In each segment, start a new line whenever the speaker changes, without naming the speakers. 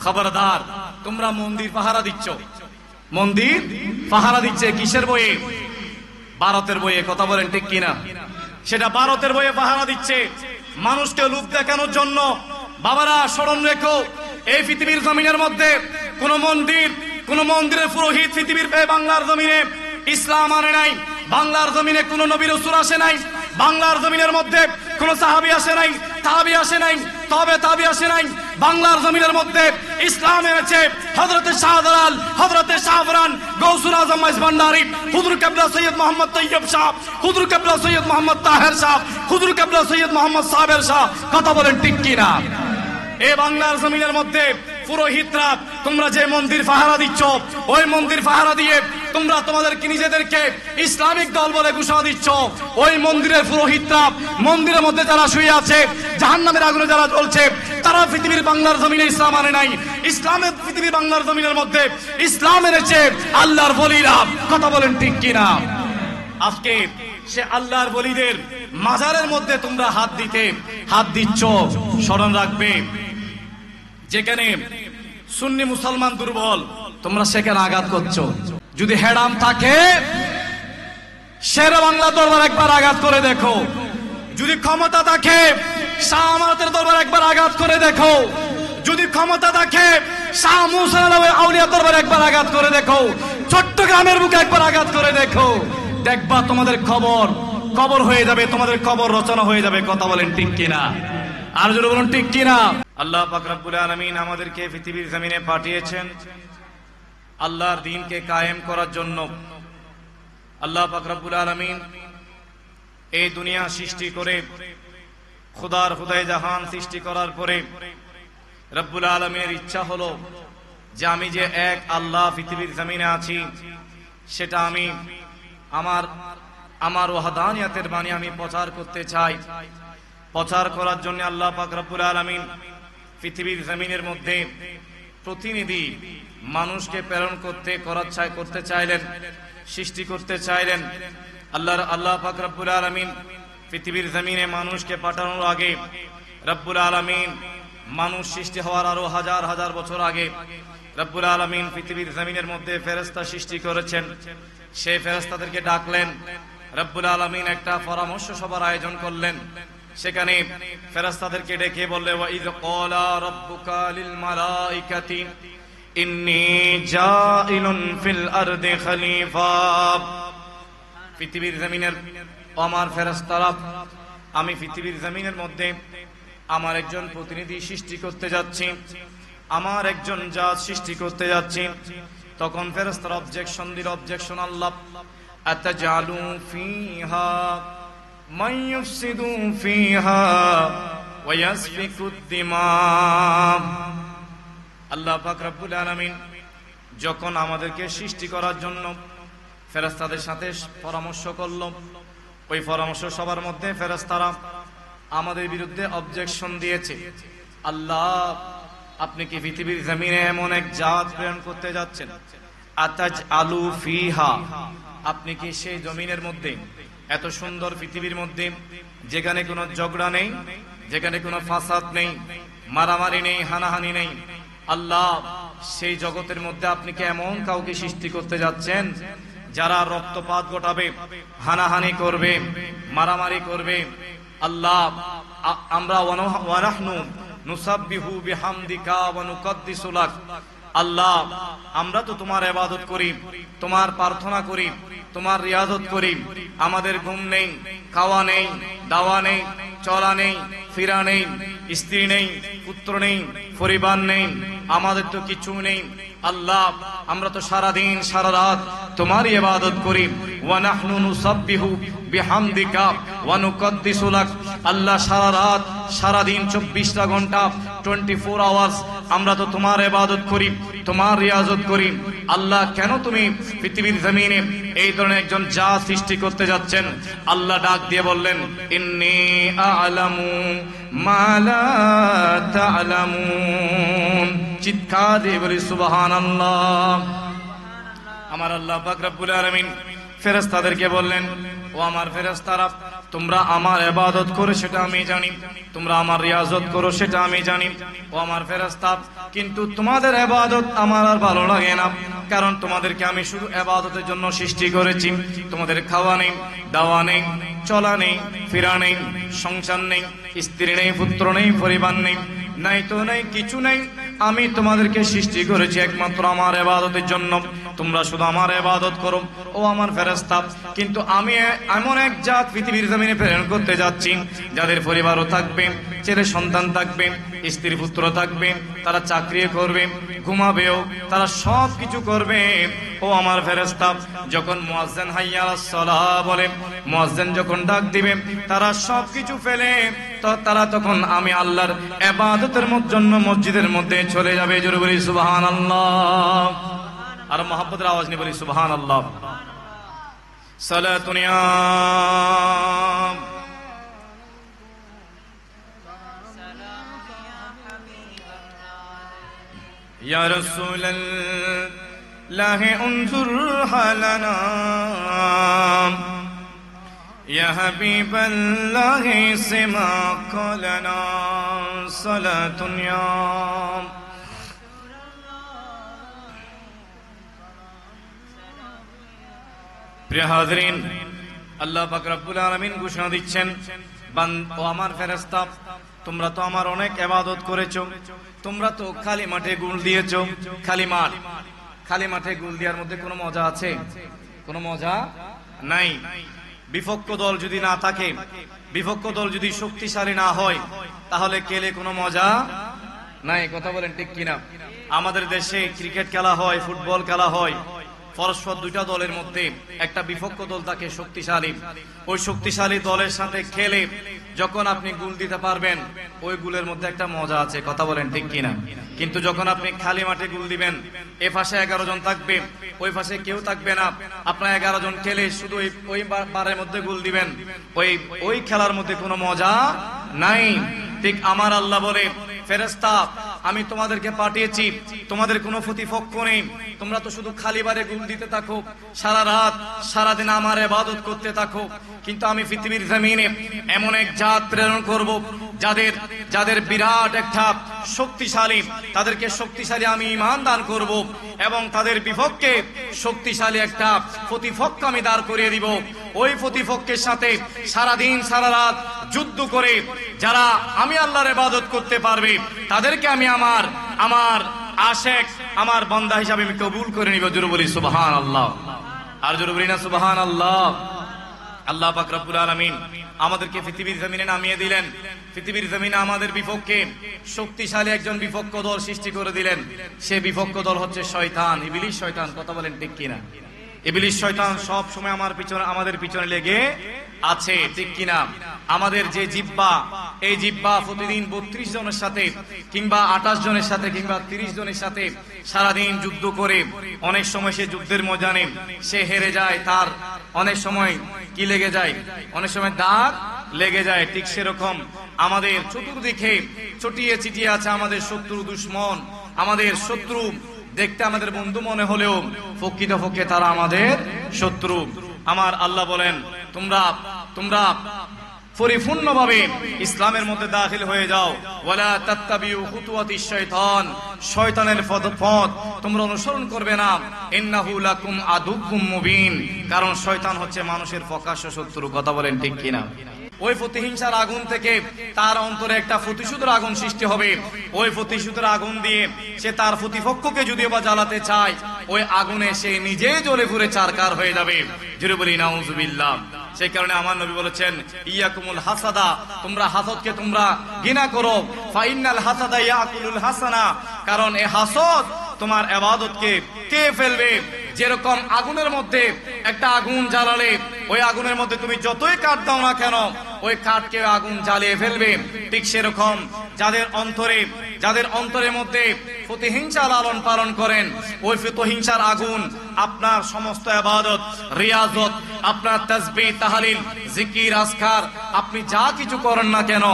খবরদার, তোমরা মন্দির পাহারা দিচ্ছ। মন্দির পাহারা দিচ্ছে কিসের বইয়ে? ভারতের বইয়ে। কথা বলেন ঠিক কিনা? সেটা ভারতের বইয়ে পাহারা দিচ্ছে মানুষকে লোক দেখানোর জন্য। বাবারা স্মরণ রেখো, এই পৃথিবীর জমিনের মধ্যে কোন মন্দিরের পুরোহিত পৃথিবীর বাংলার জমিনে ইসলাম আনে নাই। বাংলার জমিনে কোন নবী রাসূল আসে নাই। বাংলার জমিনের মধ্যে কোন সাহাবী আসে নাই, তাবি আসে নাই, তবে তাবি আসে নাই। বাংলার জমিনের মধ্যে ইসলাম এনেছে হযরতে শাহজালাল, হযরতে শাহফরান, গৌসুল আজম মাইজ ভান্ডারী, হুজুর কিবলা সৈয়দ মোহাম্মদ তৈয়ব শাহ, হুজুর কিবলা সৈয়দ মোহাম্মদ তাহের শাহ, হুজুর কিবলা সৈয়দ মোহাম্মদ সাবের শাহ। কথা বলেন ঠিক কিনা? এই বাংলার জমিনের মধ্যে পুরোহিতরা, তোমরা যে মন্দির পাহারা দিচ্ছ, ওই মন্দির পাহারা দিয়ে তোমরা তোমাদেরকে নিজেদেরকে ইসলামিক দল বলে ঘোষণা দিচ্ছ। ওই মন্দিরের পুরোহিতরা, মন্দিরের মধ্যে যারা শুয়ে আছে, জাহান্নামের আগুনে যারা জ্বলছে, তারা পৃথিবীর বাংলার জমিনে ইসলাম আনে নাই। ইসলামের পৃথিবীর বাংলার জমিনের মধ্যে ইসলাম এনেছে আল্লাহর ওলিরা। কথা বলেন ঠিক কিনা? আজকে সে আল্লাহর ওলিদের মাজারের মধ্যে তোমরা হাত দিচ্ছ। স্মরণ রাখবে, যেখানে সুন্নি মুসলমান দুর্বল, তোমরা সেখানে আঘাত করছো। যদি হেডাম থাকে, শেরে বাংলা দরবার একবার আঘাত করে দেখো। যদি ক্ষমতা থাকে, শাহ আমানতের দরবার একবার আঘাত করে দেখো। যদি ক্ষমতা থাকে, শাহ মুহসিন আউলিয়া দরবার একবার আঘাত করে দেখো। চট্টগ্রামের বুকে একবার আঘাত করে দেখো। দেখবা তোমাদের কবর হয়ে যাবে, তোমাদের কবর রচনা হয়ে যাবে। কথা বলেন ঠিক কিনা? আর যদি বলুন ঠিক কিনা? আল্লাহ পাক রব্বুল আলামিন আমাদেরকে পৃথিবীর জমিনে পাঠিয়েছেন আল্লাহর দ্বীনকে কায়েম করার জন্য। আল্লাহ পাক রব্বুল আলামিন এই দুনিয়া সৃষ্টি করে, খুদাই জাহান সৃষ্টি করার পরে রব্বুল আলামিনের ইচ্ছা হলো যে আমি যে এক আল্লাহ পৃথিবীর জমিনে আছি, সেটা আমি আমার ওয়াহদানিয়াতের বাণী আমি প্রচার করতে চাই। প্রচার করার জন্য আল্লাহ পাক রব্বুল আলামিন পৃথিবীর জমিনের মধ্যে প্রতিনিধি মানুষকে প্রেরণ করতে চাইলেন, সৃষ্টি করতে চাইলেন। আল্লাহ পাক রব্বুল আলামিন পৃথিবীর জমিনে মানুষকে পাঠানোর আগে রব্বুল আলামিন, মানুষ সৃষ্টি হওয়ার আরো হাজার হাজার বছর আগে রব্বুল আলামিন পৃথিবীর জমিনের মধ্যে ফেরেশতা সৃষ্টি করেছেন। সেই ফেরেশতাদেরকে ডাকলেন। রব্বুল আলামিন একটা পরামর্শ সভার আয়োজন করলেন। সেখানে ফেরেশতাদেরকে ডেকে বললে, ওয়াইয ক্বালা রাব্বুকা লিল মালাইকাতি ইন্নী জাইলুন ফিল আরদি খলিফা। পৃথিবীর জমিনের আমার ফেরেশতারা, আমি পৃথিবীর জমিনের মধ্যে আমার একজন প্রতিনিধি সৃষ্টি করতে যাচ্ছি, আমার একজন জাত সৃষ্টি করতে যাচ্ছি। তখন ফেরেশতারা অবজেকশন দিল। অবজেকশন আল্লাহ, আতাজালু ফিহা মান ইউফসিদু ফিহা ওয়া ইয়াসফিকুদ দিমা। আল্লাহ পাক রব্বুল আলামিন যখন আমাদেরকে সৃষ্টি করার জন্য ফেরেশতাদের সাথে পরামর্শ করল, ওই পরামর্শ সবার মধ্যে ফেরেশতারা আমাদের বিরুদ্ধে অবজেকশন দিয়েছে। আল্লাহ, আপনি কি পৃথিবীর জমিনে এমন এক জাত প্রেরণ করতে যাচ্ছেন, আতাজআলু ফিহা, আপনি কি সেই জমিনের মধ্যে, এত সুন্দর পৃথিবীর মধ্যে, যেখানে কোনো ঝগড়া নেই, যেখানে কোনো ফাসাদ নেই, মারামারি নেই, হানাহানি নেই, আল্লাহ সেই জগতের মধ্যে আপনি কি এমন কাউকে সৃষ্টি করতে যাচ্ছেন যারা রক্তপাত ঘটাবে, হানাহানি করবে, মারামারি করবে? আল্লাহ, আমরা ওয়ানাহনু নুসাব্বিহু বিহামদিকা ওয়া নুকদ্দিসু লাক। আল্লাহ, আমরা তো তোমার ইবাদত করি, তোমার প্রার্থনা করি, তোমার রিয়াজত করি। আমাদের ঘুম নেই, খাওয়া নেই, দাওয়া নেই, চলা নেই, ফিরা নেই, স্ত্রী নেই, পুত্র নেই, পরিবার নেই, আমাদের তো কিছু নেই। আল্লাহ, আমরা তো সারা দিন সারা রাত তোমারই ইবাদত করি। ওয়া নাহনু নুসাব্বিহু বিহামদিকা ওয়া নুকদ্দিসু লাক। আল্লাহ, সারা রাত সারা দিন 24টা ঘন্টা 24 আওয়ার্স আমরা তো তোমার ইবাদত করি, তোমার রিয়াজত করি। আল্লাহ, কেন তুমি পৃথিবীর জমিনে এই ধরনের একজন জাত সৃষ্টি করতে যাচ্ছেন? আল্লাহ ডাক দিয়ে বললেন, ইন্নী আ'লামু মা লা তা'লামুন। চিৎকার দিয়ে বলি সুবহানাল্লাহ। আমার আল্লাহ পাক রব্বুল আলামিন ফেরেশতাদেরকে বললেন, ও আমার ফেরেশতারা, তোমরা আমার ইবাদত করো সেটা আমি জানি, তোমরা আমার রিয়াজত করো সেটা আমি জানি ও আমার ফেরেশতা, কিন্তু তোমাদের ইবাদত আমার আর ভালো লাগে না। কারণ তোমাদেরকে আমি শুধু ইবাদতের জন্য সৃষ্টি করেছি। তোমাদের খাওয়া নেই, দাওয়া নেই, চলা নেই, ফেরা নেই, সংসার নেই, স্ত্রী নেই, পুত্র নেই, পরিবার নেই, নাই তো নেই, কিছু নেই। আমি তোমাদেরকে সৃষ্টি করেছি একমাত্র আমার ইবাদতের জন্য। তোমরা শুধু আমার ইবাদত করো ও আমার ফেরেশতা। কিন্তু আমি এমন এক জাত পৃথিবীর জমিনে প্রেরণ করতে যাচ্ছি যাদের পরিবারও থাকবে, ছেলে সন্তান থাকবে, স্ত্রী পুত্র থাকবে, তারা চাকরি করবে, ঘুমাবেও, তারা সব কিছু করবে ও আমার ফেরেশতা। যখন মুয়াজ্জিন হাইয়া আলাস সালাহ বলে, মুয়াজ্জিন যখন ডাক দিবে, তারা সব কিছু ফেলে তো তারা তখন আমি আল্লাহর ইবাদতের জন্য মসজিদের মধ্যে চলে যাবে। জোরে বলি সুবহানাল্লাহ। আর মুহাব্বতের আওয়াজ নিয়ে বলি সুবহানাল্লাহ। সালাতুন ইয়া রাসূলাল্লাহ উনজুর হালানা ইয়া হাবিবাল্লাহ সিমা কলনা সালাতুন ইয়া। প্রিয় হাজরিন, আল্লাহ পাক রব্বুল আলামিন ঘোষণা দিচ্ছেন, ও আমার ফেরেশতা, তোমরা তো আমার অনেক ইবাদত করেছো, তোমরা তো খালি মাঠে গোল দিয়েছো। খালি মাঠে গোল দেওয়ার মধ্যে কোনো মজা আছে? কোনো মজা নাই। বিপক্ষ দল যদি না থাকে, বিপক্ষ দল যদি শক্তিশালী না হয়, তাহলে খেলে কোনো মজা নাই। কথা বলেন ঠিক কিনা? আমাদের দেশে ক্রিকেট খেলা হয়, ফুটবল খেলা হয়, পরস্পর দুইটা দলের মধ্যে একটা বিপক্ষ দল থাকে শক্তিশালী, ওই শক্তিশালী দলের সাথে খেলে যখন আপনি গোল দিতে পারবেন, ওই গোলের মধ্যে একটা মজা আছে। কথা বলেন ঠিক কিনা? কিন্তু যখন আপনি খালি মাঠে গোল দিবেন, এ পাশে 11 জন থাকবে, ওই পাশে কেউ থাকবে না, আপনার 11 জন খেলে শুধু ওই বারের মধ্যে গোল দিবেন, ওই খেলার মধ্যে কোনো মজা নাই। ঠিক আমার আল্লাহ বলে, ফেরেশতা, আমি তোমাদেরকে পাঠিয়েছি, তোমাদের কোনো প্রতিপক্ষ নেই, তোমরা তো শুধু খালি বারে গোল দিতে থাকো, সারা রাত সারাদিন আমার ইবাদত করতে থাকো, কিন্তু আমি পৃথিবীর জমিনে এমন এক জাত প্রেরণ করব যাদের বিরাট একটা শক্তিশালী, তাদেরকে শক্তিশালী আমি ঈমান দান করব এবং তাদের বিপক্ষে শক্তিশালী একটা প্রতিপক্ষ আমি দাঁড় করিয়ে দিব। ওই প্রতিপক্ষের সাথে সারাদিন সারা রাত যুদ্ধ করে যারা আমি আল্লাহর ইবাদত করতে পারবে, তাদেরকে আমি আমার আশেক, আমার বান্দা হিসাবে আমি কবুল করে নিব। জোরে বলি সুবহানাল্লাহ। আর জোরে বলি না সুবহানাল্লাহ। আল্লাহ পাক রব্বুল আলামিন আমাদেরকে পৃথিবীর জমিনে নামিয়ে দিলেন, পৃথিবীর জমিনে আমাদের বিপক্ষে শক্তিশালী একজন বিপক্ষ দল সৃষ্টি করে দিলেন। সে বিপক্ষ দল হচ্ছে শয়তান, ইবলিস শয়তান। কথা বলেন ঠিক কিনা? ইবলিস শয়তান সব সময় আমাদের পিছনে লেগে আছে, ঠিক কিনা? আমাদের যে জিহ্বা, এই জিহ্বা প্রতিদিন 32 জনের সাথে কিংবা 28 জনের সাথে কিংবা 30 জনের সাথে সারাদিন যুদ্ধ করে অনেক সময় সে যুদ্ধের ময়দানে সে হেরে যায়, তার অনেক সময় কি লেগে যায়, অনেক সময় দাগ লেগে যায়। ঠিক সেরকম আমাদের চতুর্দিকে ছটিয়ে ছিটিয়ে আছে আমাদের শত্রু, দুশ্মন। আমাদের শত্রু দেখতে আমাদের বন্ধু মনে হলেও প্রকৃতপক্ষে তারা আমাদের শত্রু। আমার আল্লাহ বলেন, তোমরা পরিপূর্ণভাবে ইসলামের মধ্যে দাখিল হয়ে যাও। ওয়ালা তাত্তাবিউ খুতুওয়াতিশ শাইতান, শয়তানের পথ তোমরা অনুসরণ করবে না। ইন্নাহু লাকুম আদুউম মুবিন, কারণ শয়তান হচ্ছে মানুষের প্রকাশ্য শত্রু। কথা বলেন ঠিক কিনা? ওই প্রতিহিংসার আগুন থেকে তার অন্তরে একটা প্রতিশোধের আগুন সৃষ্টি হবে। ওই প্রতিশোধের আগুন দিয়ে সে তার প্রতিপক্ষকে যদিও বা জ্বালাতে চায়, ওই আগুনে সে নিজেই জ্বলে পুড়ে চারকার হয়ে যাবে। জোরে বলি নাউজুবিল্লাহ। সেই কারণে আমার নবী বলেছেন, ইয়াকুমুল হাসাদা, তোমরা হাসদকে তোমরা ঘৃণা করো। ফাইনাল হাসাদা ইয়াকুলুল হাসানা, কারণ এই হাসদ তোমার ইবাদতকে কে ফেলবে। যেরকম আগুনের মধ্যে একটা আগুন জ্বালালে ওই আগুনের মধ্যে তুমি যতই কাঠ দাও না কেন, ওই কাঠকে আগুন জ্বালিয়ে ফেলবে। ঠিক সেরকম যাদের অন্তরের মধ্যে প্রতিহিংসা লালন পালন করেন, ওই প্রতিহিংসার আগুন আপনার সমস্ত ইবাদত, রিয়াজত, আপনার তাসবিহ, তাহলিল, জিকির, আজকার, আপনি যা কিছু করেন না কেন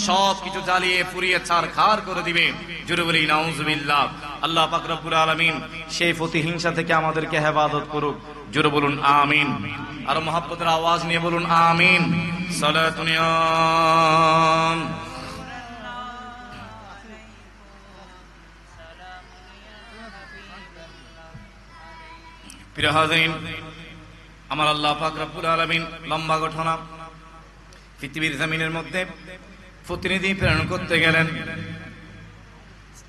সব কিছু জ্বালিয়ে পুড়িয়ে ছারখার করে দিবে। জোরে বলি নাউজুবিল্লাহ। আল্লাহ পাক রব্বুল আলামিন সেই প্রতিহিংসা থেকে আমাদেরকে হেফাজত করুক। জোরে বলুন আমিন। আর মহব্বতের আওয়াজ নিয়ে বলুন আমিন। সালাতুন ইয়া প্রিয় হাজিরিন, আমার আল্লাহ পাক রব্বুল আলামিন লম্বা ঘটনা, পৃথিবীর জমিনের মধ্যে প্রতিনিধি প্রেরণ করতে গেলেন।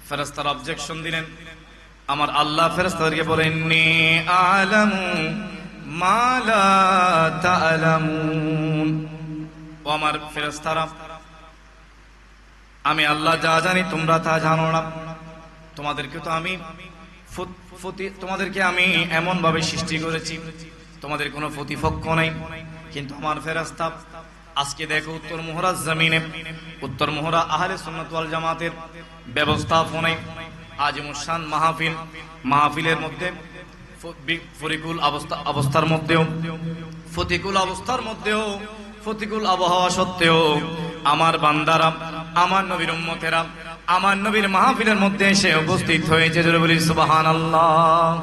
ফেরেশতারা অবজেকশন দিলেন। আমার আল্লাহ ফেরেশতাদেরকে বলেন, ইন্নী আ'লামু মা লা তা'লামুন। ও আমার ফেরেশতারা, আমি আল্লাহ যা জানি তোমরা তা জানো না। তোমাদেরকে আমি এমন ভাবে সৃষ্টি করেছি, তোমাদের কোনো প্রতিপক্ষ নাই। কিন্তু আমার ফেরেশতা, আজকে দেখো উত্তর মোহরার জমিনে, উত্তর মোহরা আহলে সুন্নাত ওয়াল জামাতের ব্যবস্থাপনায় আজিমুশান মাহফিলের মধ্যে প্রতিকূল আবহাওয়া সত্ত্বেও আমার বান্দারা, আমার নবীর উম্মতেরা আমার নবীর মাহফিলের মধ্যে এসে উপস্থিত হয়েছে। জোরে বলি সুবহানাল্লাহ।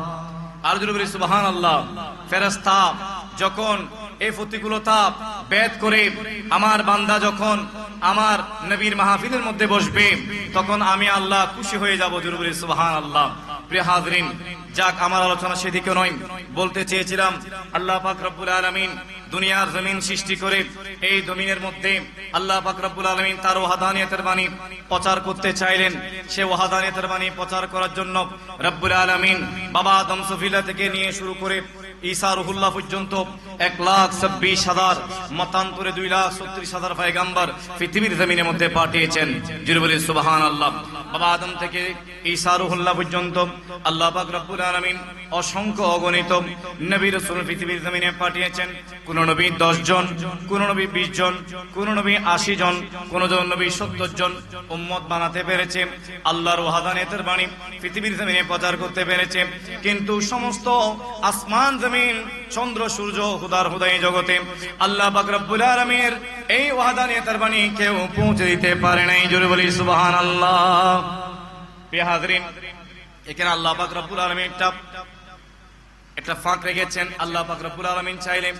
আর জোরে বলি সুবহানাল্লাহ। ফেরেশতা যখন এই প্রতিকূলতা ভেদ করে আমার বান্দা যখন আমার নবীর মাহফিলের মধ্যে বসবে, তখন আমি আল্লাহ খুশি হয়ে যাব। জোরে বলি সুবহানাল্লাহ। প্রিয় হাজরিন, যাক আমার আলোচনা সেদিকে নয়, বলতে চেয়েছিলাম আল্লাহ পাক রব্বুল আলামিন দুনিয়ার জমিন সৃষ্টি করে এই জমিনের মধ্যে আল্লাহ পাক রব্বুল আলামিন তার ওয়াহদানিয়তের বাণী প্রচার করতে চাইলেন। সে ওয়াহদানিয়তের বাণী প্রচার করার জন্য রব্বুল আলামিন বাবা আদম সফিলা থেকে নিয়ে শুরু করে ঈসা রুহুল্লাহ পর্যন্ত 1,26,000 মতান্তরে 2,36,000 পয়গম্বর পৃথিবীর জমিনের মধ্যে পাঠিয়েছেন। জোরে বলি সুবহানাল্লাহ। বাবা আদম থেকে ঈসা রুহুল্লাহ পর্যন্ত আল্লাহ পাক রব্বুল আলামিন অসংখ্য অগণিত নবী রাসূল পৃথিবীর জমিনে পাঠিয়েছেন। কোন নবী 10 জন, কোন নবী 20 জন, কোন নবী 80 জন, কোন নবী 70 জন উম্মত বানাতে পেরেছে। আল্লাহর ওয়াহদানিয়তের বাণী পৃথিবীর জমিনে প্রচার করতে পেরেছে। কিন্তু সমস্ত আসমান জমিন, চন্দ্র সূর্য, হুদার হুদাই জগতে আল্লাহ পাক রব্বুল আলামিনের এই ওয়াহদানিয়তের বাণী কেউ পৌঁছে দিতে পারে নাই। জোরে বলি সুবহানাল্লাহ। প্রিয় হাজরিন, এখানে আল্লাহ পাক রব্বুল আলামিন একটা ফাঁক রেখেছেন। আল্লাহ পাক রব্বুল আলামিন চাইলেন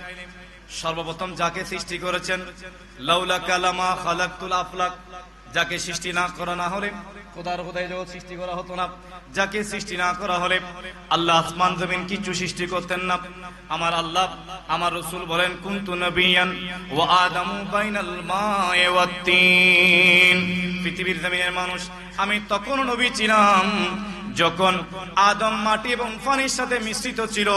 সর্বপ্রথম যাকে সৃষ্টি করেছেন, লাউলা কালামা খালাকতুল আফলাক, যাকে সৃষ্টি না করা না হলে খোদার খোদাই জগৎ সৃষ্টি করা হতো না। যাকে সৃষ্টি না করা হলে আল্লাহ আসমান জমিন কিছু সৃষ্টি করতেন না। আমার আল্লাহ, আমার রাসূল বলেন, কুনতু নবিয়ান ওয়া আদামু বাইনাল মা'i ওয়াত তিন। পৃথিবীর জমিনের মানুষ, আমি তখন নবী ছিলাম যখন আদম মাটি এবং পানির সাথে মিশ্রিত ছিল।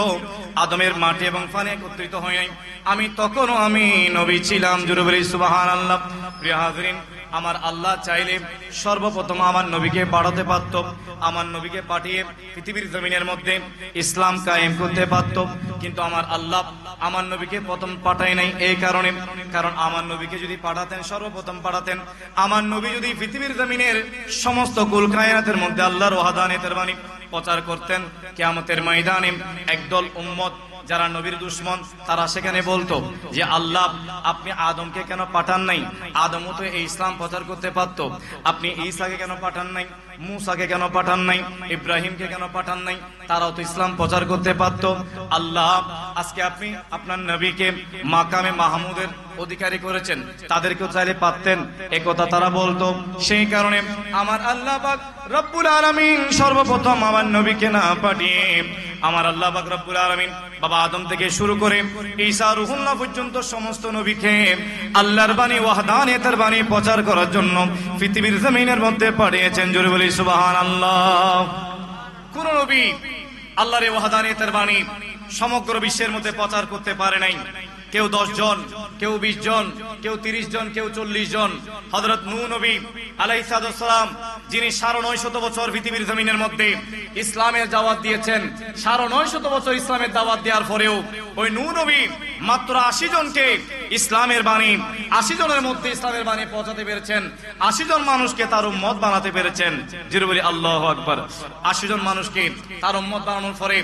আদমের মাটি এবং পানি একত্রিত হয় নাই, আমি নবী ছিলাম। জোরে বলি সুবহানাল্লাহ। প্রিয় হাজরিন, আমার আল্লাহ চাইলে সর্বপ্রথম আমার নবীকে পাঠাতে পারত। আমার নবীকে পাঠিয়ে পৃথিবীর জমিনের মধ্যে ইসলাম কায়েম করতে পারত। কিন্তু আমার আল্লাহ আমার নবীকে প্রথম পাঠায় নাই এই কারণে, কারণ আমার নবীকে যদি পাঠাতেন, সর্বপ্রথম পাঠাতেন, আমার নবী যদি পৃথিবীর জমিনের সমস্ত কুল কায়নাতের মধ্যে আল্লাহর ওয়াহদানিয়তের বাণী প্রচার করতেন, কিয়ামতের ময়দানে একদল উম্মত যারা নবীর দুশমন, তারা সেখানে বলতো যে আল্লাহ, আপনি আদমকে কেন পাঠান নাই? আদমও তো এই ইসলাম প্রচার করতে পারতো। আপনি ঈসাকে কেন পাঠান নাই? মুসাকে কেন পাঠান নাই? ইব্রাহিমকে কেন পাঠান নাই? তারাও তো ইসলাম প্রচার করতে পারতো। আল্লাহ, আজকে আপনি আপনার নবীকে মাকামে মাহমুদের অধিকারী করেছেন, তাদেরকেও চাইলে পারতেন, একথা তারা বলতো। সেই কারণে আমার আল্লাহ পাক রব্বুল আলামিন সর্বপ্রথম আমার নবীকে না পাঠিয়ে আমার আল্লাহ পাক রব্বুল আলামিন বাবা আদম থেকে শুরু করে ঈসা রুহুল্লাহ পর্যন্ত সমস্ত নবীকে আল্লাহর বাণী, ওয়াহদানিয়তের বাণী প্রচার করার জন্য পৃথিবীর জমিনের মধ্যে পাঠিয়েছেন। জোরে বলি সুবহানাল্লাহ। কোন নবী আল্লাহর এই ওয়াহদানিয়তের বাণী সমগ্র বিশ্বের মধ্যে প্রচার করতে পারে নাই। কেউ 10 জন, কেউ 20 জন, কেউ 30 জন, কেউ 40 জন। হযরত নূহ নবী আলাইহিস সালাম, যিনি 950 বছর পৃথিবীর জমিনের মধ্যে ইসলামের দাওয়াত দিয়েছেন, 950 বছর ইসলামের দাওয়াত দেওয়ার পরেও ওই নূহ নবী মাত্র 80 জনকে ইসলামের বাণী, 80 জনের মধ্যে ইসলামের বাণী পৌঁছাতে পেরেছেন। 80 জন মানুষকে তার উম্মত বানাতে পেরেছেন। জোরে বলি আল্লাহু আকবার। 80 জন মানুষকে তার উম্মত বানানোর পরে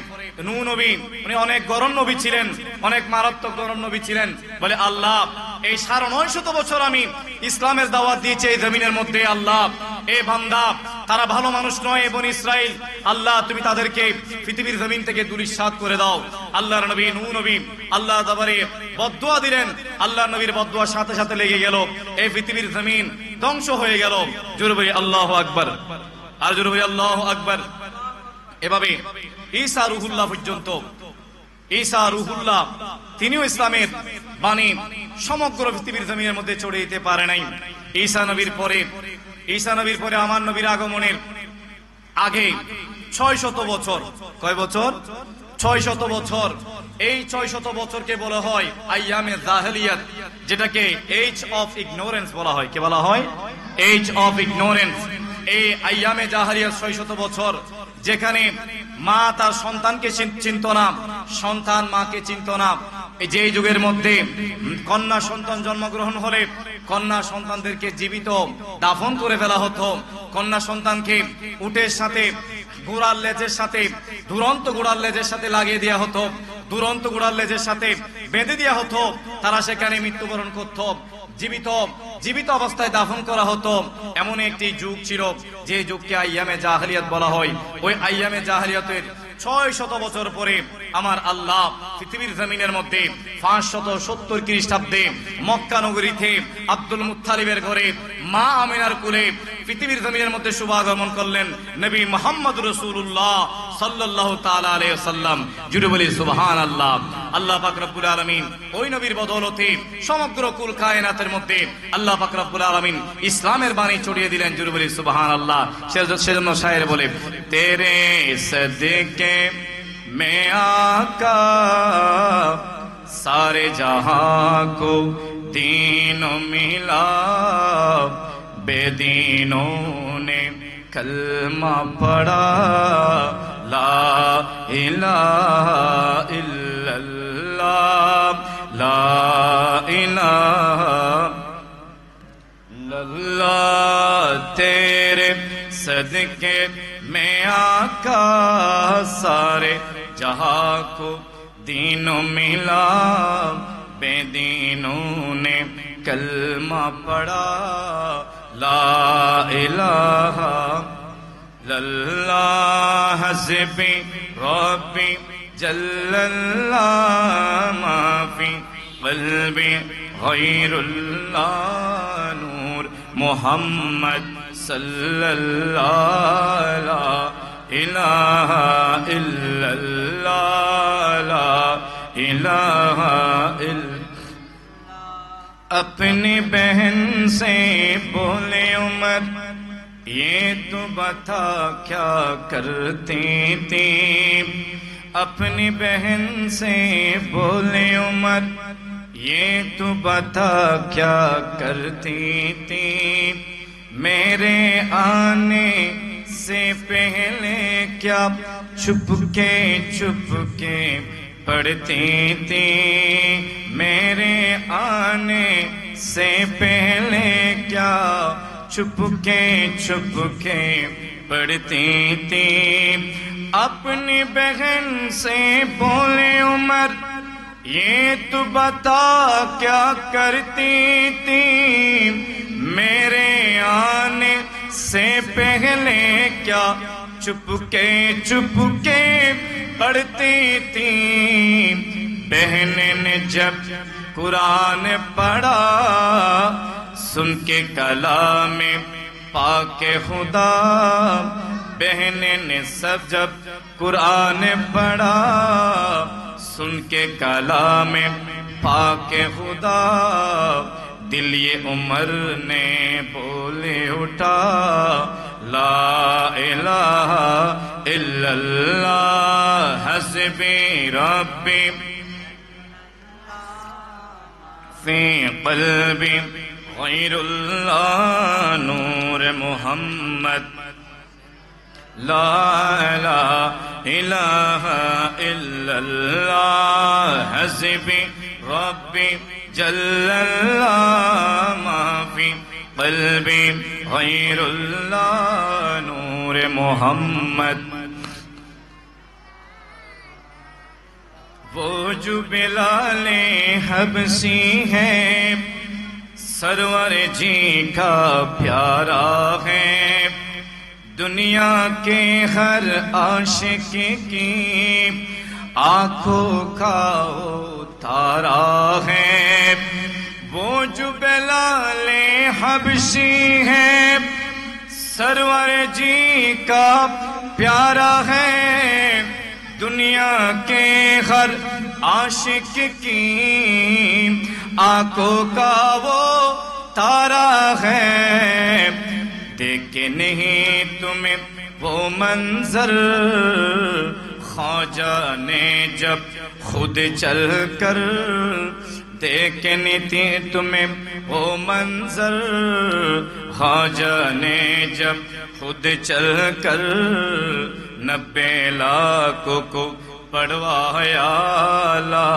নূহ নবী, উনি অনেক গরম নবী ছিলেন, অনেক মারাত্মক গরম নবী ছিলেন। বলে, আল্লাহ, এই 950 বছর আমি ইসলামের দাওয়াত দিয়েছি এই জমিনের মধ্যে। আল্লাহ, এই বান্দা তারা ভালো মানুষ নয় বনি ইসরাইল, আল্লাহ তুমি তাদেরকে পৃথিবীর জমিন থেকে দুলিশাত করে দাও। আল্লাহর নবী নূহ নবী আল্লাহ দরবারে বদদুয়া দিলেন, আল্লাহর নবীর বদদুয়ার সাথে সাথে লেগে গেল, এই পৃথিবীর জমিন ধ্বংস হয়ে গেল। জোরে বলি আল্লাহু আকবার, আর জোরে বলি আল্লাহু আকবার। এভাবে ঈসা রুহুল্লাহ পর্যন্ত, ঈসা রুহুল্লাহ তিনিও ইসলামের বাণী সমগ্র পৃথিবীর জমিনের মধ্যে ছড়িয়ে দিতে পারে নাই। ঈসা নবীর পরে আমার নবীর আগমনের আগে 600 বছর, কয় বছর? 600 বছর। এই 600 বছরকে বলা হয় আইয়ামে জাহেলিয়াত, যেটাকে এজ অফ ইগনোরেন্স বলা হয়। কে বলা হয়? Age of ignorance. এই আইয়ামে জাহেলিয়াত 600 বছর, যেখানে মা তার সন্তানকে চিনত না, সন্তান মাকে চিনত না। যে যুগের মধ্যে কন্যা সন্তান জন্মগ্রহণ হলে কন্যা সন্তানদেরকে জীবিত দাফন করে ফেলা হতো। কন্যা সন্তানকে উটের সাথে, ঘোড়ার লেজের সাথে, দুরন্ত ঘোড়ার লেজের সাথে লাগিয়ে দেওয়া হতো, দুরন্ত ঘোড়ার লেজের সাথে বেঁধে দেওয়া হতো। তারা সেখানে মৃত্যুবরণ করত, জীবিত অবস্থায় দাফন করা হতো। এমন একটি যুগ ছিল যে যুগকে আইয়ামে জাহেলিয়াত বলা হয়। ওই আইয়ামে জাহেলিয়াতের 600 বছর পরে আমার আল্লাহ পৃথিবীর জমিনের মধ্যে 570 খ্রিস্টাব্দে মক্কা নগরীতে আব্দুল মুত্তালিবের ঘরে মা আমিনার কুলে পৃথিবীর জমিনের মধ্যে শুভাগমন করলেন নবী মুহাম্মদ রাসূলুল্লাহ সাল্লাল্লাহু তাআলা আলাইহি ওয়াসাল্লাম। জুড়ে বলি সুবহানাল্লাহ। আল্লাহ পাক রব্বুল আলামিন ওই নবীর বদৌলতে সমগ্র কুল কায়নাতের মধ্যে আল্লাহ পাক রব্বুল আলামিন ইসলামের বাণী ছড়িয়ে দিলেন। জুড়ে বলি সুবহানাল্লাহ। সেজন্য শায়ের বলে, তেরে সদকে মে আকা सारे जहां को दीनों मिला, बेदीनों ने कलमा पढ़ा, ला इलाहा इल्लल्लाह, ला इलाहा इल्लल्लाह। तेरे सदके में आका सारे जहां को दीनों मिला, बेदीनों ने कलमा पढ़ा, ला इलाहा इल्लल्लाह। हस्बी रब्बी जल्लल्लाह, माफी क़ल्बी गैरुल्लाह, नूर मुहम्मद सल्लल्लाह, ला इलाहा इल्लल्लाह, ला इलाहा इल्लल्लाह। अपनी बहन से बोले उमर, ये तो बता क्या करती थी। अपनी बहन से बोले उमर, ये तो बता क्या करती थी। मेरे आने से पहले क्या चुपके चुपके पढ़ती थी। मेरे आने से पहले क्या चुपके चुपके पढ़ती थी। अपनी बहन से बोले उमर, ये तो बता क्या करती थी। मेरे आने से पहले क्या चुपके चुपके पढ़ती थी। बहन ने जब कुरान पढ़ा, सुन के कलाम पाके खुदा। बहन ने सब जब कुरान पढ़ा, सुन के कलाम पाके खुदा। दिल ये उमर ने बोले उठा, ला इलाहा इल्लल्लाह। हस्बी रब्बी फी क़ल्बी गैरुल्लाह, नूर मुहम्मद ला इलाहा इल्लल्लाह। हस्बी रब्बी जल्लल्लाह, माफी क़ल्बी गैरुल्लाह, नूर मुहम्मद। वो जो बिलाले हबसी है, सरवर जी का प्यारा है। दुनिया के हर आशिक की आंखों का तारा है, वो जो बेलाले हबशी है, सरवर जी का प्यारा है। दुनिया के हर आशिक की आंखों का वो तारा है, देखे नहीं तुम्हें वो मंजर, ख्वाजा ने जब खुद चल कर देखे नहीं तुम्हें वो मंजर, ख्वाजा ने जब खुद चल कर 90 लाख को पढ़वाया ला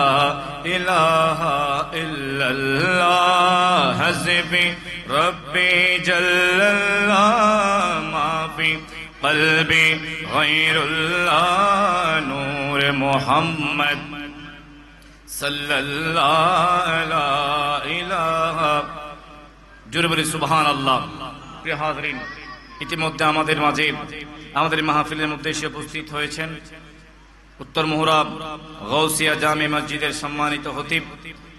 इलाहा इल्लल्लाह हस्बी रब्बी जल्लल्लाह माफी क़ल्बी गैरुल्लाह नूर मोहम्मद सल्लल्लाहु अलैहि इलाहा। জোরে বলি সুবহানাল্লাহ। প্রিয় হাজরিন, ইতিমধ্যে আমাদের মাঝে আমাদের মাহফিলের মধ্যে এসে উপস্থিত হয়েছেন উত্তর মুহরাব গৌসিয়া জামে মসজিদের সম্মানিত খতিব,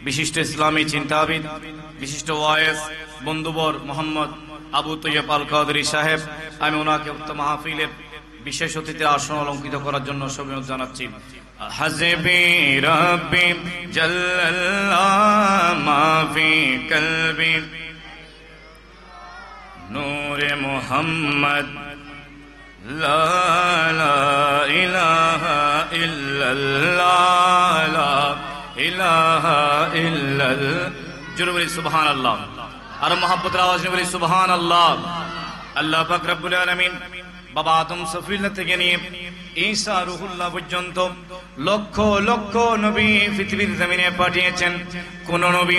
বিশিষ্ট ইসলামী চিন্তাবিদ, বিশিষ্ট ওয়াইজ বন্ধুবর মোহাম্মদ আবু তৈয়ব আল কাদরি সাহেব। আমি ওনাকে উক্ত মাহফিলের বিশেষ অতিথির আসন অলঙ্কৃত করার জন্য শুভেচ্ছা জানাচ্ছি। হাসবি রাব্বি জাল্লাল্লাহ মাফি কলবি নূরে মুহাম্মদ লা ইলাহা ইল্লাল্লাহ লা ইলাহা ইল্লাল্লাহ। জোরে বলি সুবহানাল্লাহ। আর মহব্বতের আওয়াজ নিয়ে বলি সুবহানাল্লাহ। আল্লাহ পাক রব্বুল আলামিন বাবা আদম সফিউল্লাহ থেকে নিয়ে ঈসা রুহুল্লাহ পর্যন্ত লক্ষ লক্ষ নবী পৃথিবীর জমিনে পাঠিয়েছেন। কোন নবী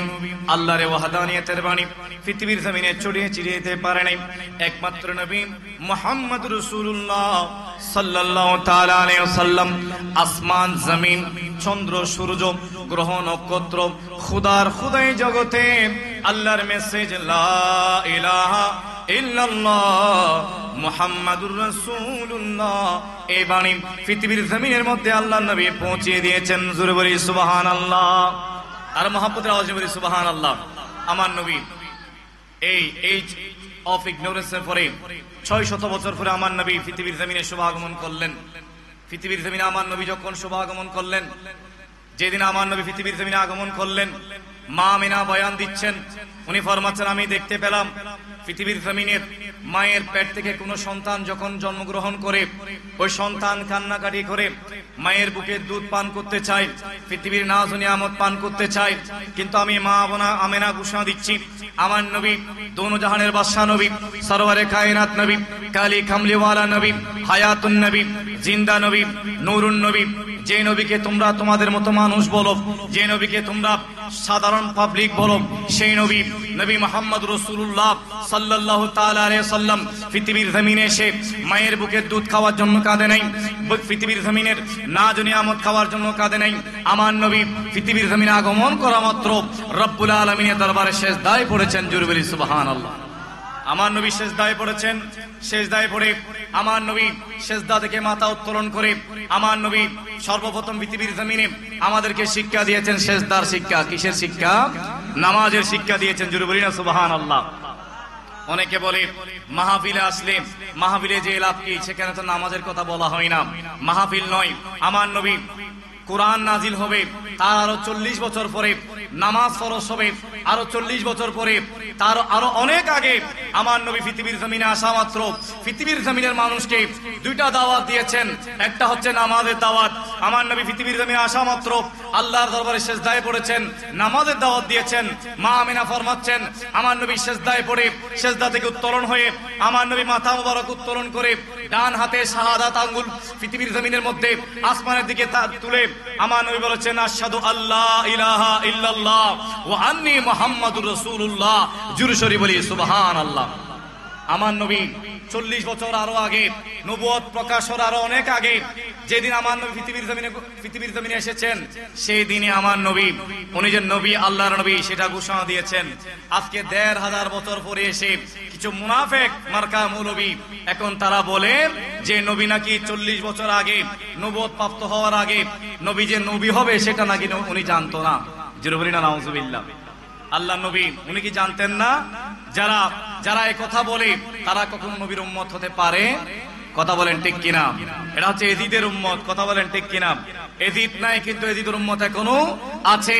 আল্লাহর ওয়াহদানিয়তের বাণী পৃথিবীর জমিনে ছড়িয়ে ছিটিয়ে দিতে পারে নাই। একমাত্র নবী মুহাম্মদ রাসূলুল্লাহ সাল্লাল্লাহু তাআলা আলাইহি ওয়াসাল্লাম আসমান জমিন চন্দ্র সূর্য গ্রহ নক্ষত্র খুদার খুদাই জগতে আল্লাহর মেসেজ লা ইলাহা ইল্লাল্লাহ মুহাম্মাদুর রাসূলুল্লাহ এই বাণী পৃথিবীর জমিনের মধ্যে আল্লাহর নবী পৌঁছে দিয়েছেন। জোরে বলি সুবহানাল্লাহ। আর মহব্বতের আওয়াজে বলি সুবহানাল্লাহ। আমার নবী এই এজ অফ ইগনোরেন্সের পরে 600 বছর পরে আমার নবী পৃথিবীর জমিনে শুভাগমন করলেন। পৃথিবীর জমিনে আমার নবী যখন শুভাগমন করলেন, যেদিন আমার নবী পৃথিবীর জমিনে আগমন করলেন, মা আমিনা বয়ান দিচ্ছেন, উনি ফরমাচ্ছেন আমি দেখতে পেলাম পৃথিবীর জমিনের মায়ের পেট থেকে কোনো সন্তান যখন জন্মগ্রহণ করে ওই সন্তান কান্নাকাটি করে মায়ের বুকে দুধ পান করতে চায়, পৃথিবীর নাজ ও নিয়ামত পান করতে চায়। কিন্তু আমি মা আমিনা ঘোষণা দিচ্ছি আমার নবী দোনো জাহানের বাদশা নবী, সরওয়ারে কায়নাত নবী, কালি কামলিওয়ালা নবী, হায়াতুন নবী, জিন্দা নবী, নূরুন নবী, যে নবীকে তোমরা তোমাদের মতো মানুষ বলো, যে নবীকে তোমরা সাধারণ পাবলিক বলো, সেই নবী নবী মুহাম্মদ রাসূলুল্লাহ সাল্লাল্লাহু তাআলা আলাইহি ওয়াসাল্লাম পৃথিবীর জমিনে এসে মায়ের বুকের দুধ খাওয়ার জন্য কাঁদে নাই, পৃথিবীর জমিনের নাজ ও নিয়ামত খাওয়ার জন্য কাঁদে নাই। আমার নবী পৃথিবীর জমিনে আগমন করা মাত্র রব্বুল আলামিনের দরবারে সিজদায় পড়েছেন। জোরে বলি সুবহানাল্লাহ। আমার নবী সিজদায় পড়েছেন। সিজদায় পড়ে আমার নবী সিজদা থেকে মাথা উত্তোলন করে আমার নবী সর্বপ্রথম পৃথিবীর জমিনে আমাদেরকে শিক্ষা দিয়েছেন সিজদার শিক্ষা। কিসের শিক্ষা? নামাজের শিক্ষা দিয়েছেন। জোরে বলি না সুবহানাল্লাহ। অনেকে বলে মাহফিলে আসলে মাহফিলে যে লাভ কি, সেখানে তো নামাজের কথা বলা হয় না। মাহফিল নয়, আমার নবী কোরআন নাজিল হবে তার আরো 40 বছর পরে, নামাজ ফরজ হবে আরো 40 বছর পরে, তার আরো অনেক আগে আমার নবী পৃথিবীর জমিনে আসা মাত্র পৃথিবীর জমিনের মানুষকে দুইটা দাওয়াত দিয়েছেন। একটা হচ্ছে নামাজের দাওয়াত। আমার নবী পৃথিবীর জমিনে আসা মাত্র আল্লাহর দরবারে সিজদায় পড়েছেন, নামাজের দাওয়াত দিয়েছেন। মা আমিনা ফরমাচ্ছেন আমার নবী সিজদায় পড়ে সিজদা থেকে উত্তোলন হয়ে আমার নবী মাথা মুবারক উত্তোলন করে ডান হাতে শাহাদাত আঙ্গুল পৃথিবীর জমিনের মধ্যে আসমানের দিকে তুলে আমার নবী বলেছেন আশহাদু আল্লা ইলাহা ইল্লাল্লাহ ওয়া আন্নী মুহাম্মাদুর রাসূলুল্লাহ। জোরে সরি বলি সুবহানাল্লাহ। আমার নবী 40 বছর আরো আগে, নবুয়ত প্রকাশের আরো অনেক আগে, যেদিন আমার নবী পৃথিবীর জমিনে এসেছেন, সেই দিনে আমার নবী উনি যে নবী আল্লাহর নবী সেটা ঘোষণা দিয়েছেন। আজকে 1500 বছর পরে এসে কিছু মুনাফেক মার্কা মৌলবী এখন তারা বলে যে নবী নাকি 40 বছর আগে নবুয়ত প্রাপ্ত হওয়ার আগে নবী যে নবী হবে সেটা নাকি উনি জানতো না। জোরে বলি না নাউজুবিল্লাহ। আল্লাহ নবী উনি কি জানতেন না? যারা যারা এই কথা বলে তারা কখনো নবীর উম্মত হতে পারে? কথা বলেন ঠিক কিনা? এটা হচ্ছে এজিদের উম্মত। কথা বলেন ঠিক কিনা? এজিদ নাই, কিন্তু এজিদের উম্মত এখনো আছে।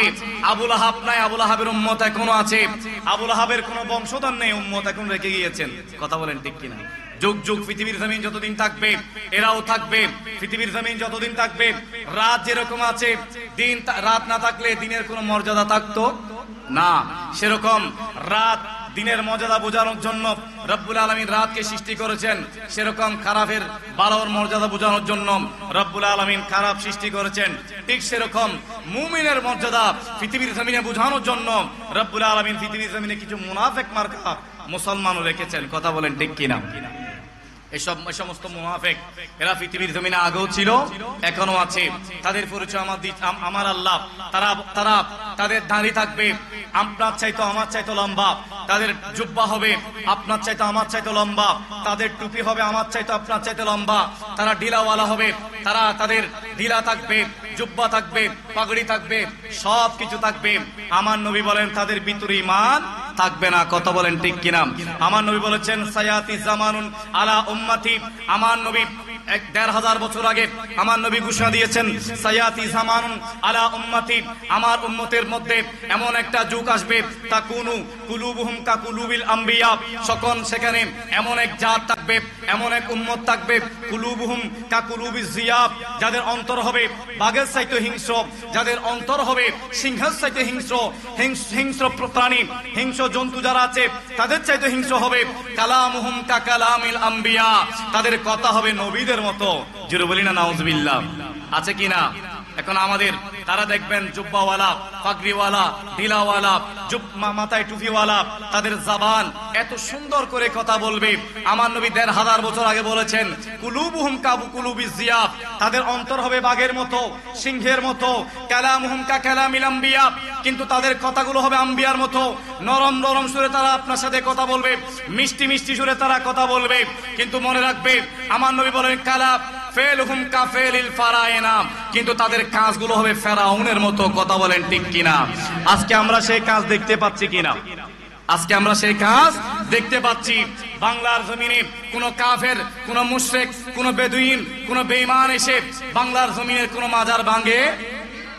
আবুল আহাব নাই, আবুল আহাবের উম্মত এখনো আছে। আবুল আহাবের কোন বংশধর নেই, উম্মত এখন রেখে গিয়েছেন। কথা বলেন ঠিক কিনা? যুগ যুগ পৃথিবীর জমিন যতদিন থাকবে এরাও থাকবে। পৃথিবীর জমিন যতদিন থাকবে, রাত যেরকম আছে, দিন রাত না থাকলে দিনের কোনো মর্যাদা থাকতো না। সেরকম রাত দিনের মর্যাদা বোঝানোর জন্য রব্বুল আলামিন রাতকে সৃষ্টি করেছেন, সেরকম খারাপের ভালোর মর্যাদা বোঝানোর জন্য রব্বুল আলামিন খারাপ সৃষ্টি করেছেন। ঠিক সেরকম মুমিনের মর্যাদা পৃথিবীর জমিনে বোঝানোর জন্য রব্বুল আলামিন পৃথিবীর জমিনে কিছু মুনাফিক মার্কা মুসলমানও রেখেছেন। কথা বলেন ঠিক কিনা? এই সমস্ত মুনাফিক এরা পৃথিবীর জমিনে আগেও ছিল, এখনো আছে। তাদের পরিচয় আমার আল্লাহ। তারা তাদের দাড়ি থাকবে আপনার চাইতো আমার চাইতো লম্বা, তাদের জুব্বা হবে আপনার চাইতো আমার চাইতো লম্বা, তাদের টুপি হবে আমার চাইতো আপনার চাইতো লম্বা, তারা ঢিলাওয়ালা হবে, তাদের ঢিলা থাকবে, জুব্বা থাকবে, পাগড়ি থাকবে, সব কিছু থাকবে। আমার নবী বলেন তাদের ভিতরে ঈমান থাকবে না। কথা বলেন ঠিক কিনা? আমার নবী বলেছেন সায়াতি জামানুন আলা উম্মতি। আমার নবী ১,৫০০ বছর আগে আমার নবী ঘোষণা দিয়েছেন সায়াতি জামানুন আলা উম্মতি, আমার উম্মতের মধ্যে এমন একটা যুগ আসবে তাকুনু কুলুবুহুম কাকুলুবিল আম্বিয়া, সকল সেখানে এমন এক জাত থাকবে, এমন এক উম্মত থাকবে কুলুবুহুম কাকুলুবিজ জিয়াব, যাদের অন্তর হবে বাঘের চাইতে হিংস্র, যাদের অন্তর হবে সিংহের চাইতে হিংস্র, হিংস্র প্রাণী হিংস্র জন্তু যারা আছে তাদের চাইতে হিংস্র হবে। কালামুহুম কাকালামিল আম্বিয়া, তাদের কথা হবে নবীদের মতো। জোরে বলি না নাউজুবিল্লাহ। আছে কিনা? এখন আমাদের তারা দেখবেন জুব্বাওয়ালা, পাগড়িওয়ালা, ঢিলাওয়ালা, মাথায় টুপিওয়ালা, তাদের জবান এত সুন্দর করে কথা বলবে। আমার নবী ১,৫০০ বছর আগে বলেছেন কুলুবুহুম কাকুলুবিজ জিয়াব, তাদের অন্তর হবে বাঘের মতো, সিংহের মতো। কালামুহুম কাকালামিল আম্বিয়া, কিন্তু তাদের কথাগুলো হবে আম্বিয়ার মতো। নরম নরম সুরে তারা আপনার সাথে কথা বলবে, মিষ্টি মিষ্টি সুরে তারা কথা বলবে। কিন্তু মনে রাখবে আমার নবী বলেন কালা ফেলহুম কাফেলিল ফারায়না, কিন্তু তাদের কাজগুলো হবে ফেরাউনের মতো। কথা বলেন ঠিক কিনা? আজকে আমরা সেই কাজ দেখতে পাচ্ছি কিনা? আজকে আমরা সেই কাজ দেখতে পাচ্ছি। বাংলার জমিনে কোন কাফের, কোন মুশরিক, কোন বেদুইন, কোন বেঈমান এসে বাংলার জমিনের কোন মাজার ভাঙে?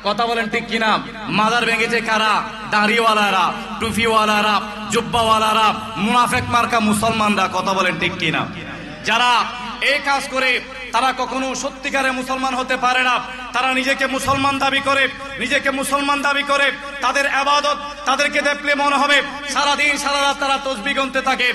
কথা বলেন ঠিক কিনা? মাজার ভেঙেছে কারা? দাড়িওয়ালারা, টুপিওয়ালারা, জুব্বাওয়ালারা, মুনাফিক মার্কা মুসলমানরা। কথা বলেন ঠিক কিনা? যারা এই কাজ করে তারা কখনো সত্যিকারে মুসলমান হতে পারে না। তারা নিজেকে মুসলমান দাবি করে, নিজেকে মুসলমান দাবি করে। তাদের ইবাদত, তাদেরকে দেখলে মনে হবে সারাদিন সারা রাত তারা তাসবিহ গুনতে থাকে।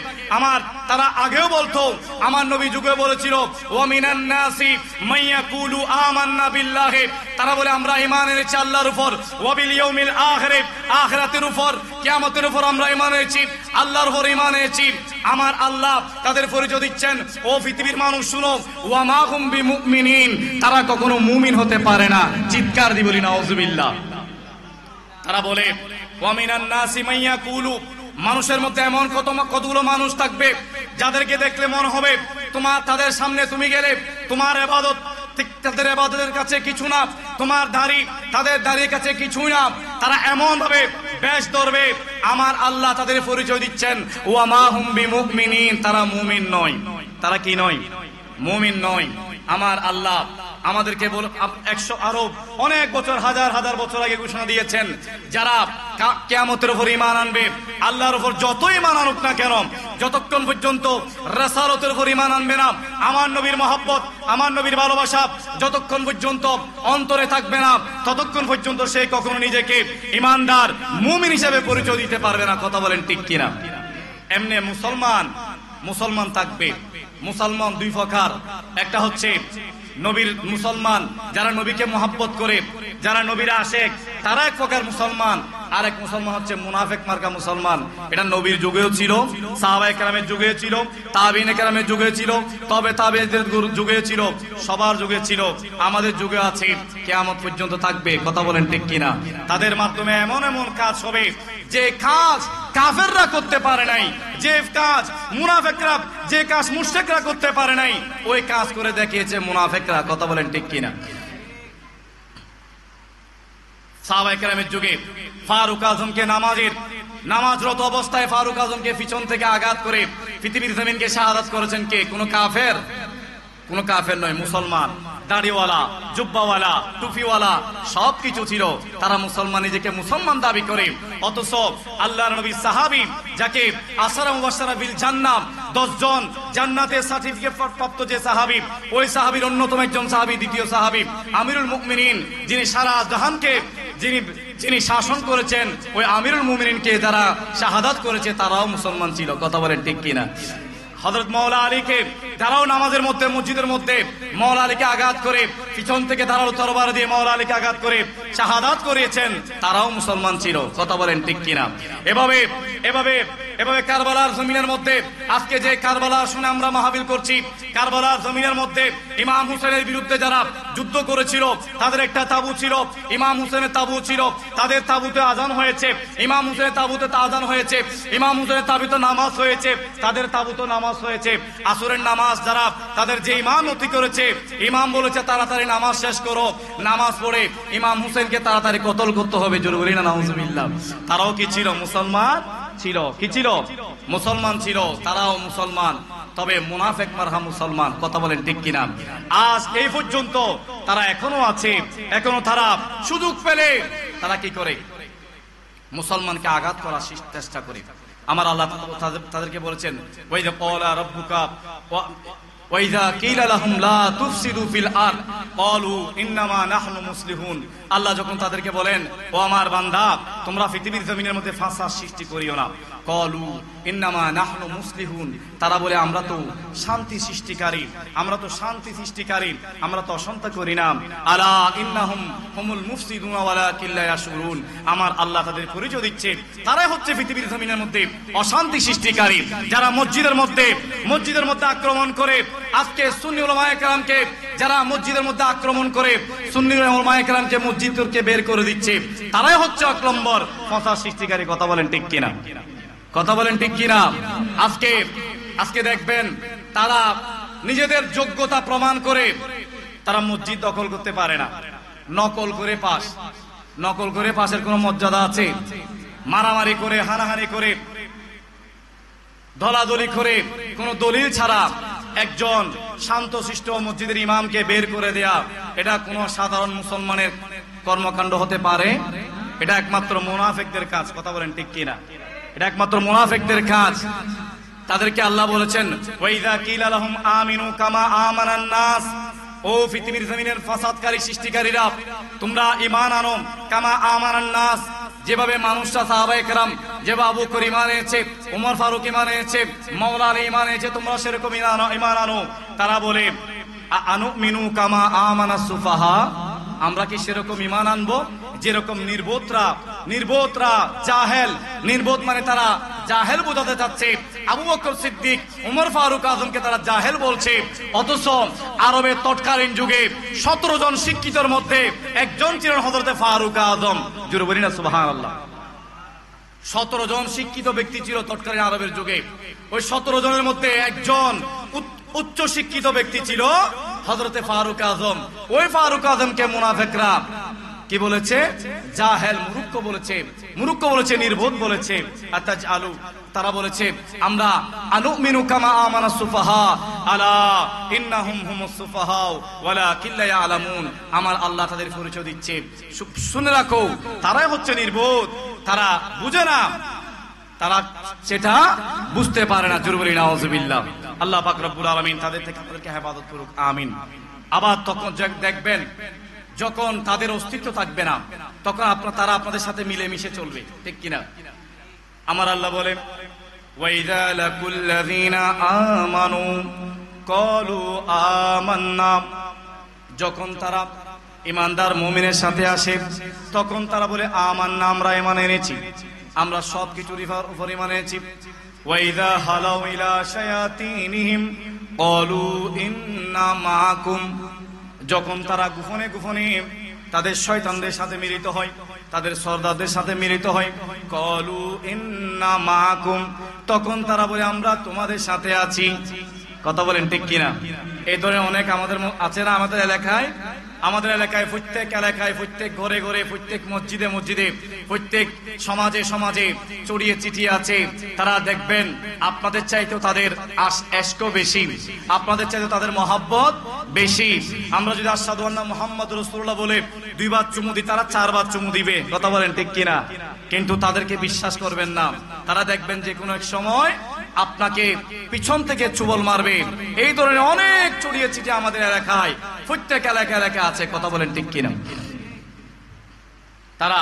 তারা আগেও বলতো, আমার নবী যুগে বলেছিল ওয়া মিনান নাসি মাইয়াকুলু আমান্না বিল্লাহি, তারা বলে আমরা ঈমান এনেছি আল্লাহর উপর, ওয়া বিল ইয়াউমিল আখির, আখিরাতের উপর, কিয়ামতের উপর আমরা ঈমান এনেছি, আল্লাহর উপর ঈমান এনেছি। আমার আল্লাহ তাদের পরিচয় দিচ্ছেন, ও পৃথিবীর মানুষ শুনো, ওয়া মা হুম বিমুমিনিন, তারা কখনো মুমিন হতে পারে না। চিৎকার দি বলি নাউজুবিল্লাহ। তারা বলে ওয়া মিনান নাসি মাইয়াকুলু, মানুষের মধ্যে এমন কতগুলো মানুষ থাকবে যাদেরকে দেখলে মনে হবে তাদের সামনে তুমি গেলে তোমার ইবাদত তাদের ইবাদতের কাছে কিছু না, তোমার দাড়ি তাদের দাড়ির কাছে কিছুই না। তারা এমন ভাবে বেশ ধরবে, আমার আল্লাহ তাদের পরিচয় দিচ্ছেন ওয়া মা হুম বিমুমিনিন, তারা মুমিন নয়। তারা কি নয়? মুমিন নয়। আমার আল্লাহ আমাদেরকে 100 আরো অনেক বছর, হাজার হাজার বছর আগে ঘোষণা দিয়েছেন, যারা কিয়ামতের উপর ঈমান আনবে, আল্লাহর উপর যত ঈমান আনুক না কেন, যতক্ষণ পর্যন্ত রাসালাতের উপর ঈমান আনবে না, আমার নবীর মহব্বত, আমার নবীর ভালোবাসা যতক্ষণ পর্যন্ত অন্তরে থাকবে না, ততক্ষণ পর্যন্ত সে কখনো নিজেকে ঈমানদার মুমিন হিসেবে পরিচয় দিতে পারবে না। কথা বলেন ঠিক কিনা? এমনি মুসলমান থাকবে। মুসলমান দুই প্রকার, একটা হচ্ছে নবীর মুসলমান, যারা নবীকে মহব্বত করে, যারা নবীর আশেক, তারা এক প্রকার মুসলমান। আর এক মুসলমান হচ্ছে মুনাফিক মার্কা মুসলমান। এটা নবীর যুগেও ছিল, সাহাবায়ে কেরামের যুগে ছিল, তাবিঈনে কেরামের যুগে ছিল, তবে তাবেঈদের যুগে ছিল, সবার যুগে ছিল, আমাদের যুগে আছে, কিয়ামত পর্যন্ত থাকবে। কথা বলেন ঠিক কিনা? তাদের মাধ্যমে এমন এমন কাজ হবে যে কাজ কাফেররা করতে পারে নাই, যে কাজ মুনাফিকরা, যে কাজ মুশরিকরা করতে পারে নাই, ওই কাজ করে দেখিয়েছে মুনাফিকরা। কথা বলেন ঠিক কিনা? সাহাবায়ে কেরামের যুগে ফারুক আজমকে নামাজরত অবস্থায় ফারুক আজমকে পিছন থেকে আঘাত করে পৃথিবীর জমিনকে শাহাদাত করেছেন কে? কোনো কাফের? কোনো কাফের নয়, মুসলমান। দাড়িওয়ালা, জুব্বাওয়ালা, টুপিওয়ালা সবকিছু ছিল। তারা মুসলমান, নিজেকে মুসলমান দাবি করে। অথচ আল্লাহর নবী সাহাবী, যাকে আশারা মুবাশশারা বিল জান্নাহ 10 জন জান্নাতের সার্টিফিকেট প্রাপ্ত যে সাহাবী, ওই সাহাবীর অন্যতম একজন সাহাবী, দ্বিতীয় সাহাবী আমিরুল মুমিনিন, যিনি সারা জাহানকে যিনি শাসন করেছেন, ওই আমিরুল মুমিনিনকে যারা শাহাদাত করেছে তারাও মুসলমান ছিল। কথা বলেন ঠিক কিনা? হযরত মাওলা আলীকে তারাও নামাজের মধ্যে, মসজিদের মধ্যে মাওলা আলীকে আঘাত করে, পিছন থেকে ধারালো তরবারি দিয়ে মাওলা আলীকে আঘাত করে শাহাদাত করিয়েছেন, তারাও মুসলমান ছিল। কথা বলেন ঠিক কিনা? এভাবে এভাবে এভাবে কারবালার জমিনের মধ্যে আজকে যে কারবালা শুনে আমরা মাহফিল করছি, কারবালার জমিনের মধ্যে ইমাম হুসেনের বিরুদ্ধে যারা যুদ্ধ করেছিল তাদের একটা তাবু ছিল, ইমাম হুসেনের তাবু ছিল, তাদের তাবুতে আজান হয়েছে, ইমাম হুসেনের তাবুতে আজান হয়েছে, ইমাম হুসেনের তাবুতে নামাজ হয়েছে, তাদের তাবুতে নামাজ হয়েছে। আসরের নামাজ যারা তাদের যে ইমামতি করেছে, ইমাম বলেছে তাড়াতাড়ি নামাজ শেষ করো, নামাজ পড়ে ইমাম হুসেনকে তাড়াতাড়ি কতল করতে হবে। জরুরি না? নাউজুবিল্লাহ। তারাও কি ছিল? মুসলমান ছিল। কি ছিল? মুসলমান ছিল। তারাও মুসলমান, তবে মুনাফিক মারহা মুসলমান। কথা বলেন ঠিক কিনা? আজ এই পর্যন্ত তারা এখনো আছে, এখনো তারা সুযোগ পেলে তারা কি করে? মুসলমানকে আঘাত করার চেষ্টা করে। আমার আল্লাহ তাদেরকে বলেছেন, ওয়াইযা ক্বালা রাব্বুকা ওয়াইযা কিলা লাহুম লা তুফসিদু ফিল আরদ ক্বালু ইন্নামা নাহনু মুসলিহুন। আল্লাহ যখন তাদেরকে বলেন, ও আমার বান্দা, তোমরা পৃথিবীর জমিনের মধ্যে ফাসাদ সৃষ্টি করিও না, ক্বালু ইন্নামা নাহনু মুসলিহুন, তারা বলে আমরা তো শান্তি সৃষ্টিকারী, আমরা তো শান্তি সৃষ্টিকারী, আমরা তো অশান্তি করি না। আলা ইন্নাহুম হুমুল মুফসিদুনা ওয়ালাকিন লা ইয়াশউরুন। আমার আল্লাহ তাদের পরিচয় দিচ্ছে, তারাই হচ্ছে পৃথিবীর জমিনের মধ্যে অশান্তি সৃষ্টিকারী, যারা মসজিদের মধ্যে আক্রমণ করে। আজকে সুন্নি উলামায়ে কেরামকে যারা মসজিদের মধ্যে আক্রমণ করে, সুন্নি উলামায়ে কেরামকে মসজিদ থেকে বের করে দিচ্ছে, তারাই হচ্ছে এক নম্বর ফাসাদ সৃষ্টিকারী। কথা বলেন ঠিক কিনা? কথা বলেন ঠিক কিনা? আজকে দেখবেন তারা নিজেদের যোগ্যতা প্রমাণ করে তারা মসজিদ দখল করতে পারে না। নকল করে পাশের কোন মর্যাদা আছে? মারামারি করে, হানাহানি করে, দলাদলি করে, কোন দলিল ছাড়া একজন শান্তশিষ্ট মসজিদের ইমামকে বের করে দেয়া, এটা কোন সাধারণ মুসলমানের কর্মকাণ্ড হতে পারে? এটা একমাত্র মুনাফিকদের কাজ। কথা বলেন ঠিক কিনা? এটা একমাত্র মুনাফিকদের কাজ। তাদেরকে আল্লাহ বলেছেন, ওয়াইযা কিলা লাহুম আমিনু কামা আমানান নাস, ও পৃথিবীর জমিনের ফাসাদকারী সৃষ্টিকারীরা, তোমরা ঈমান আনো, কামা আমানান নাস, যেভাবে মানুষরা সাহাবায়ে কেরাম, যেভাবে আবু বকর ঈমান এনেছে, ওমর ফারুক ঈমান এনেছে, মাওলা আলী ঈমান এনেছে, তোমরা সেরকম ঈমান আনো। তারা বলে, আনুমিনু কামা আমানাস সুফাহা, আমরা কি সেরকম ঈমান আনবো যেরকম নির্বোধরা জাহেল, নির্বোধ মানে তারা জাহেল বোঝাতে চাচ্ছে। আবু বকর সিদ্দিক, ওমর ফারুক আজমকে তারা জাহেল বলছে। অথচ আরবের তৎকালীন যুগে 17 জন শিক্ষিতর মধ্যে একজন ছিলেন হযরতে ফারুক আজম। জোরে বলি না সুবহানাল্লাহ। 17 জন শিক্ষিত ব্যক্তি ছিল তৎকালীন আরবের যুগে। ওই 17 জনের মধ্যে একজন উচ্চ শিক্ষিত ব্যক্তি ছিল হযরতে ফারুক আজম। ওই ফারুক আজমকে মুনাফিকরা কি বলেছে? জাহেল, মুরুক্ক বলেছে, নির্বোধ বলেছে। আতাজআলু, তারা বলেছে আমরা আনুমিনু কামা আমানাস সুফাহা আলা ইন্নাহুম হুমুস সুফাহা ওয়ালাকিন লা ইয়ালামুন। আমার আল্লাহ তাদের পরিচয় দিচ্ছে, শুনে রাখো, তারাই হচ্ছে নির্বোধ, তারা বুঝে না, তারা সেটা বুঝতে পারে না। জোরে বলি নাউজুবিল্লাহ। আল্লাহ পাক রব্বুল আলামিন তাদের থেকে আমাদেরকে হেফাজত করুক, আমিন। আবার তখন দেখবেন যখন তাদের অস্তিত্ব থাকবে না, তখন তারা আপনাদের সাথে মিলেমিশে চলবে, ঠিক কিনা? আমার আল্লাহ বলে, ওয়াইযা লাকুল্লাযীনা আমানু ক্বালু আমান্না, যখন তারা ঈমানদার মুমিনের সাথে আসে তখন তারা বলে আমান্না, আমরা ঈমান এনেছি, আমরা সবকিছুর উপর ঈমান এনেছি। ওয়াইযা হালাউ ইলা শায়াতিনহিম ক্বালু ইন্না মাআকুম, যখন তারা গোপনে তাদের শয়তানদের সাথে মিলিত হয়, তাদের সর্দারদের সাথে মিলিত হয়। কলু ইন্না মাকুম, তখন তারা বলে আমরা তোমাদের সাথে আছি। কথা বলেন ঠিক কিনা? এই ধরনের অনেক আমাদের আছে না আমাদের এলাকায়? আমাদের এলাকায় প্রত্যেক এলাকায়, প্রত্যেক ঘরে ঘরে, প্রত্যেক মসজিদে মসজিদে, প্রত্যেক সমাজে সমাজে ছড়িয়ে ছিটিয়ে আছে। তারা দেখবেন আপনাদের চাইতেও তাদের এশক বেশি, আপনাদের চাইতেও তাদের মহাব্বত বেশি। আমরা যদি আশহাদু আন্না মুহাম্মাদুর রাসূলুল্লাহ বলে 2 বার চুমু দিই, তারা 4 বার চুমু দিবে। কথা বলেন ঠিক কিনা? কিন্তু তাদেরকে বিশ্বাস করবেন না। তারা দেখবেন যে কোনো এক সময় আপনাকে পিছন থেকে চুবল মারবে। এই ধরনের অনেক ছড়িয়ে ছিটিয়ে আমাদের এলাকায়, প্রত্যেক এলাকা এলাকায় আছে। কথা বলেন ঠিক কিনা? তারা